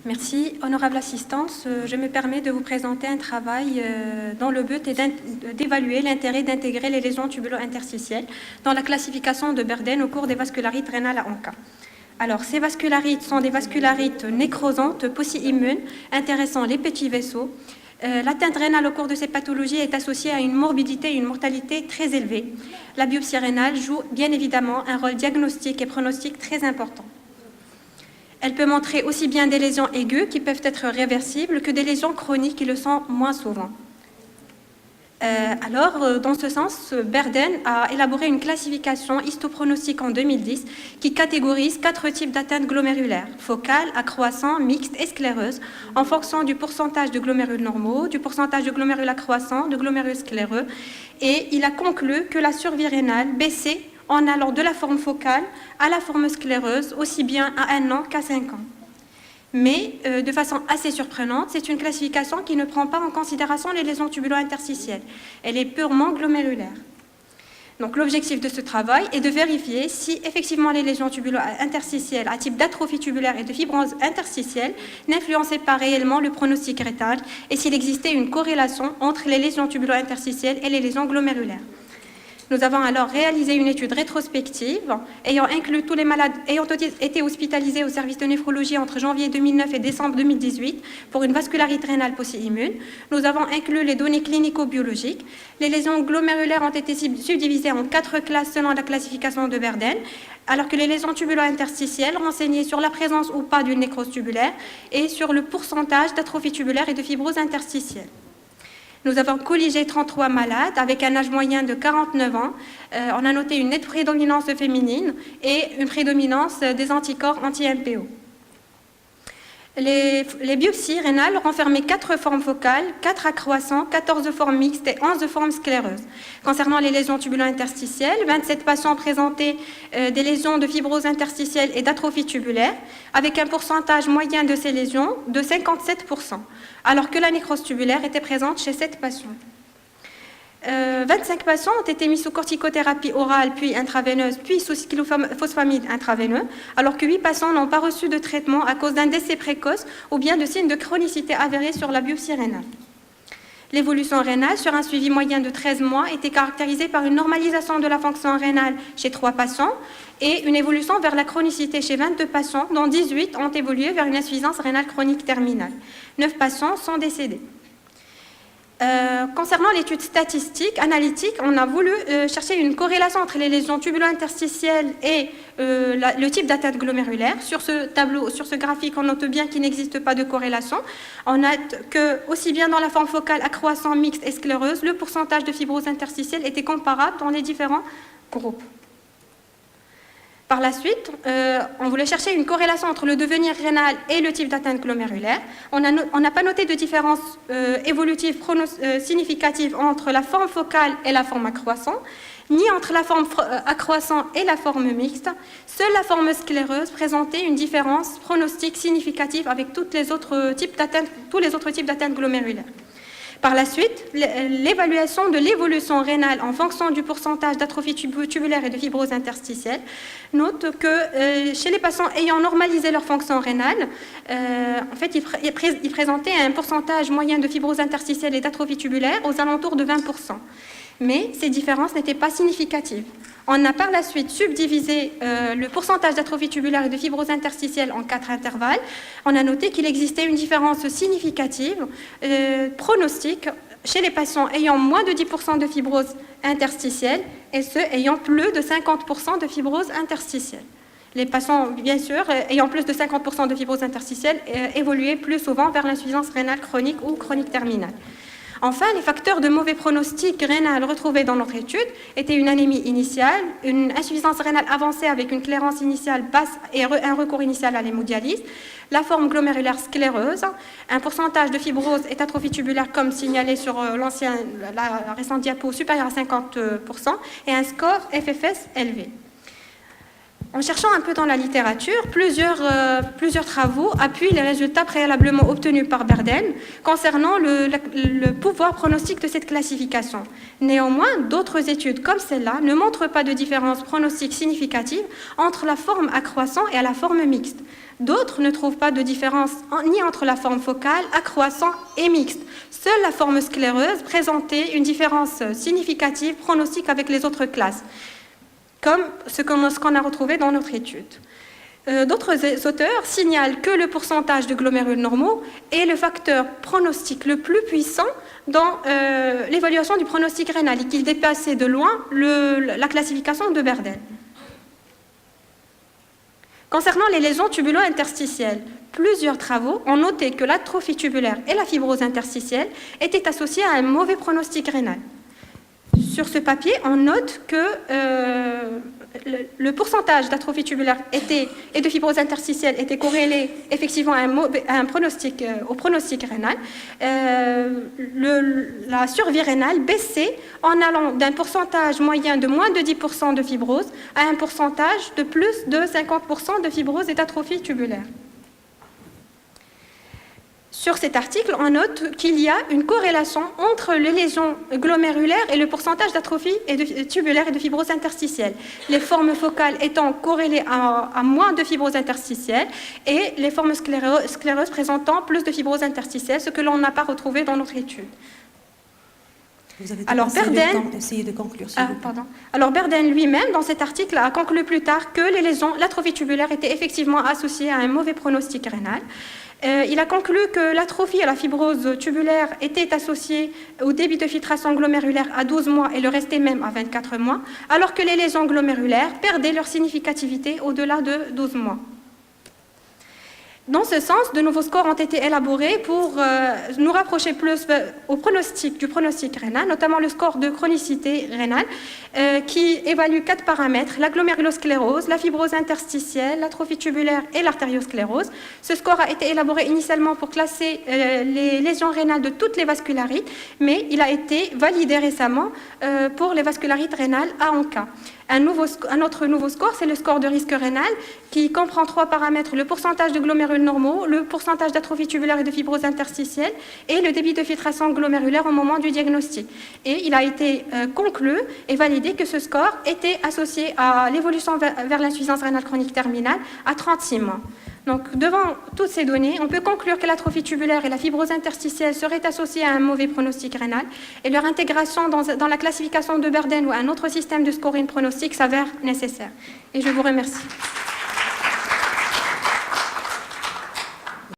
Merci. Honorable assistance, je me permets de vous présenter un travail dont le but est d'évaluer l'intérêt d'intégrer les lésions tubulo-interstitielles dans la classification de Berden au cours des vascularites rénales à ANCA. Alors, ces vascularites sont des vascularites nécrosantes, polyimmunes, intéressant les petits vaisseaux. L'atteinte rénale au cours de ces pathologies est associée à une morbidité et une mortalité très élevée. La biopsie rénale joue bien évidemment un rôle diagnostique et pronostique très important. Elle peut montrer aussi bien des lésions aiguës qui peuvent être réversibles que des lésions chroniques qui le sont moins souvent. Dans ce sens, Berden a élaboré une classification histopronostique en 2010 qui catégorise 4 types d'atteintes glomérulaires, focales, accroissants, mixtes et scléreuses, en fonction du pourcentage de glomérules normaux, du pourcentage de glomérules accroissants, de glomérules scléreux, et il a conclu que la survie rénale baissait en allant de la forme focale à la forme scléreuse, aussi bien à 1 an qu'à 5 ans. Mais, de façon assez surprenante, c'est une classification qui ne prend pas en considération les lésions tubulo-interstitielles. Elle est purement glomérulaire. Donc, l'objectif de ce travail est de vérifier si, effectivement, les lésions tubulo-interstitielles à type d'atrophie tubulaire et de fibrose interstitielle n'influençaient pas réellement le pronostic rénal et s'il existait une corrélation entre les lésions tubulo-interstitielles et les lésions glomérulaires. Nous avons alors réalisé une étude rétrospective ayant inclus tous les malades ayant été hospitalisés au service de néphrologie entre janvier 2009 et décembre 2018 pour une vascularite rénale polyimmune. Nous avons inclus les données clinico-biologiques. Les lésions glomérulaires ont été subdivisées en 4 classes selon la classification de Berden, alors que les lésions tubulo-interstitielles renseignaient sur la présence ou pas d'une nécrose tubulaire et sur le pourcentage d'atrophie tubulaire et de fibrose interstitielle. Nous avons colligé 33 malades avec un âge moyen de 49 ans. On a noté une nette prédominance féminine et une prédominance des anticorps anti-MPO. Les biopsies rénales renfermaient 4 formes focales, 4 accroissants, 14 formes mixtes et 11 formes scléreuses. Concernant les lésions tubulo-interstitielles, 27 patients présentaient des lésions de fibrose interstitielle et d'atrophie tubulaire, avec un pourcentage moyen de ces lésions de 57%, alors que la nécrose tubulaire était présente chez 7 patients. 25 patients ont été mis sous corticothérapie orale, puis intraveineuse, puis sous cyclophosphamide intraveineux, alors que 8 patients n'ont pas reçu de traitement à cause d'un décès précoce ou bien de signes de chronicité avérés sur la biopsie rénale. L'évolution rénale sur un suivi moyen de 13 mois était caractérisée par une normalisation de la fonction rénale chez 3 patients et une évolution vers la chronicité chez 22 patients, dont 18 ont évolué vers une insuffisance rénale chronique terminale. 9 patients sont décédés. Concernant l'étude statistique, analytique, on a voulu chercher une corrélation entre les lésions tubulo-interstitielles et le type d'atteinte glomérulaire. Sur ce tableau, sur ce graphique, on note bien qu'il n'existe pas de corrélation. On note que, aussi bien dans la forme focale accroissant, mixte et scléreuse, le pourcentage de fibrose interstitielle était comparable dans les différents groupes. Par la suite, on voulait chercher une corrélation entre le devenir rénal et le type d'atteinte glomérulaire. On n'a pas noté de différence évolutive significative entre la forme focale et la forme accroissant, ni entre la forme accroissant et la forme mixte. Seule la forme scléreuse présentait une différence pronostique significative avec tous les autres types d'atteinte glomérulaire. Par la suite, l'évaluation de l'évolution rénale en fonction du pourcentage d'atrophie tubulaire et de fibrose interstitielle note que chez les patients ayant normalisé leur fonction rénale, en fait, ils présentaient un pourcentage moyen de fibrose interstitielle et d'atrophie tubulaire aux alentours de 20%. Mais ces différences n'étaient pas significatives. On a par la suite subdivisé le pourcentage d'atrophie tubulaire et de fibrose interstitielle en 4 intervalles. On a noté qu'il existait une différence significative, pronostique, chez les patients ayant moins de 10% de fibrose interstitielle et ceux ayant plus de 50% de fibrose interstitielle. Les patients, bien sûr, ayant plus de 50% de fibrose interstitielle évoluaient plus souvent vers l'insuffisance rénale chronique ou chronique terminale. Enfin, les facteurs de mauvais pronostic rénal retrouvés dans notre étude étaient une anémie initiale, une insuffisance rénale avancée avec une clairance initiale basse et un recours initial à l'hémodialyse, la forme glomérulaire scléreuse, un pourcentage de fibrose et d'atrophie tubulaire comme signalé sur la récente diapo supérieur à 50% et un score FFS élevé. En cherchant un peu dans la littérature, plusieurs travaux appuient les résultats préalablement obtenus par Berden concernant le pouvoir pronostique de cette classification. Néanmoins, d'autres études comme celle-là ne montrent pas de différence pronostique significative entre la forme accroissant et la forme mixte. D'autres ne trouvent pas de différence ni entre la forme focale, accroissant et mixte. Seule la forme scléreuse présentait une différence significative pronostique avec les autres classes, comme ce qu'on a retrouvé dans notre étude. D'autres auteurs signalent que le pourcentage de glomérules normaux est le facteur pronostique le plus puissant dans l'évaluation du pronostic rénal et qu'il dépassait de loin la classification de Berdel. Concernant les lésions tubulo-interstitielles, plusieurs travaux ont noté que l'atrophie tubulaire et la fibrose interstitielle étaient associées à un mauvais pronostic rénal. Sur ce papier, on note que le pourcentage d'atrophie tubulaire et de fibrose interstitielle était corrélé effectivement au pronostic rénal. La survie rénale baissait en allant d'un pourcentage moyen de moins de 10% de fibrose à un pourcentage de plus de 50% de fibrose et d'atrophie tubulaire. Sur cet article, on note qu'il y a une corrélation entre les lésions glomérulaires et le pourcentage d'atrophie tubulaire et de fibrose interstitielle. Les formes focales étant corrélées à moins de fibrose interstitielle et les formes scléreuses présentant plus de fibrose interstitielle, ce que l'on n'a pas retrouvé dans notre étude. Vous avez essayé de conclure, s'il vous plaît. Alors Berdin lui-même, dans cet article, a conclu plus tard que les lésions, l'atrophie tubulaire était effectivement associée à un mauvais pronostic rénal. Il a conclu que l'atrophie et la fibrose tubulaire étaient associées au débit de filtration glomérulaire à 12 mois et le restait même à 24 mois, alors que les lésions glomérulaires perdaient leur significativité au-delà de 12 mois. Dans ce sens, de nouveaux scores ont été élaborés pour nous rapprocher plus du pronostic rénal, notamment le score de chronicité rénale, qui évalue 4 paramètres, la glomérulosclérose, la fibrose interstitielle, l'atrophie tubulaire et l'artériosclérose. Ce score a été élaboré initialement pour classer les lésions rénales de toutes les vascularites, mais il a été validé récemment pour les vascularites rénales A en K. Un autre nouveau score, c'est le score de risque rénal, qui comprend 3 paramètres, le pourcentage de glomérules normaux, le pourcentage d'atrophie tubulaire et de fibrose interstitielle, et le débit de filtration glomérulaire au moment du diagnostic. Et il a été conclu et validé que ce score était associé à l'évolution vers l'insuffisance rénale chronique terminale à 36 mois. Donc, devant toutes ces données, on peut conclure que l'atrophie tubulaire et la fibrose interstitielle seraient associées à un mauvais pronostic rénal et leur intégration dans la classification de Berdin ou un autre système de scoring pronostic s'avère nécessaire. Et je vous remercie.